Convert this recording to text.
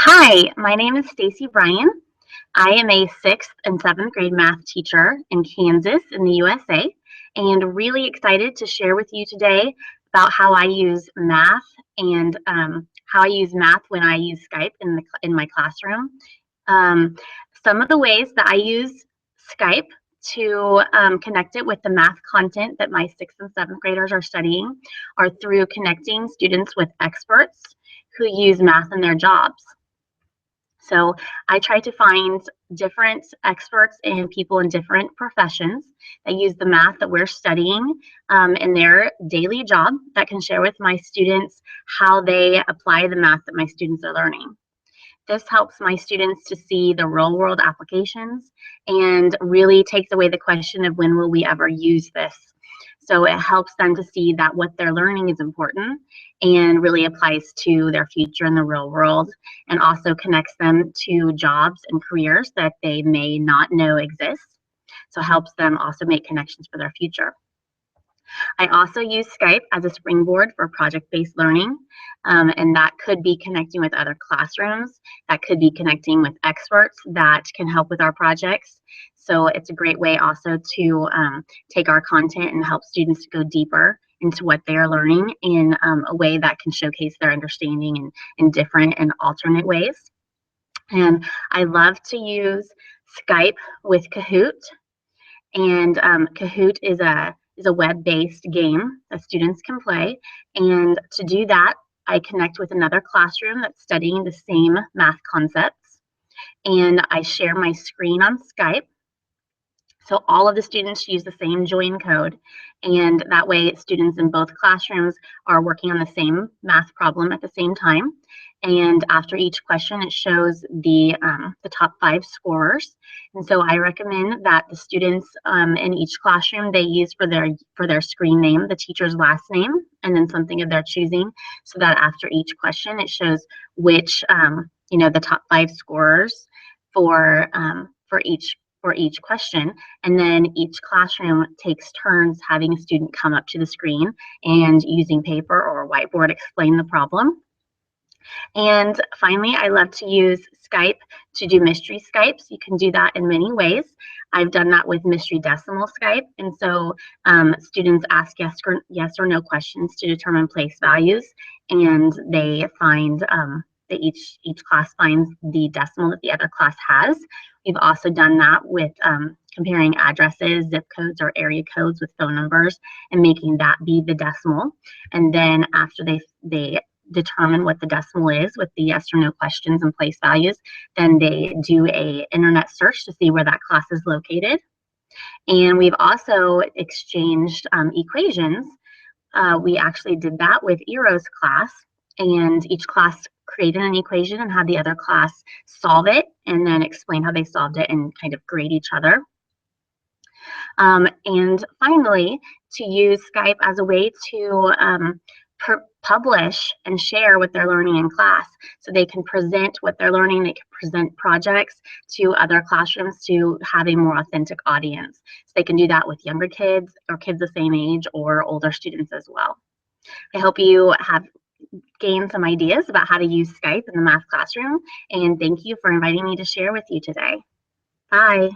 Hi, my name is Stacy Bryan. I am a 6th and 7th grade math teacher in Kansas in the USA, and really excited to share with you today about how I use math and how I use math when I use Skype in my classroom. Um, some of the ways that I use Skype to connect it with the math content that my 6th and 7th graders are studying are through connecting students with experts who use math in their jobs. So I try to find different experts and people in different professions that use the math that we're studying in their daily job that can share with my students how they apply the math that my students are learning. This helps my students to see the real world applications and really takes away the question of when will we ever use this. So it helps them to see that what they're learning is important and really applies to their future in the real world, and also connects them to jobs and careers that they may not know exist. So it helps them also make connections for their future. I also use Skype as a springboard for project-based learning, and that could be connecting with other classrooms, that could be connecting with experts that can help with our projects. So it's a great way also to take our content and help students to go deeper into what they are learning in a way that can showcase their understanding in different and alternate ways. And I love to use Skype with Kahoot. And Kahoot is a web-based game that students can play. And to do that, I connect with another classroom that's studying the same math concepts. And I share my screen on Skype. So all of the students use the same join code. And that way students in both classrooms are working on the same math problem at the same time. And after each question, it shows the top 5 scorers. And so I recommend that the students in each classroom, they use for their screen name the teacher's last name and then something of their choosing, so that after each question, it shows which the top 5 scorers for each question. And then each classroom takes turns having a student come up to the screen and using paper or a whiteboard explain the problem. And finally, I love to use Skype to do mystery Skypes. You can do that in many ways. I've done that with mystery decimal Skype. And so students ask yes or no questions to determine place values, and they find that each class finds the decimal that the other class has. We've also done that with comparing addresses, zip codes, or area codes with phone numbers and making that be the decimal. And then after they determine what the decimal is with the yes or no questions and place values, then they do a internet search to see where that class is located. And we've also exchanged equations. We actually did that with Eero's class, and each class created an equation and had the other class solve it and then explain how they solved it and kind of grade each other. And finally, to use Skype as a way to publish and share what they're learning in class, so they can present what they're learning, they can present projects to other classrooms to have a more authentic audience. So they can do that with younger kids or kids the same age or older students as well. I hope you have gained some ideas about how to use Skype in the math classroom, and thank you for inviting me to share with you today. Bye.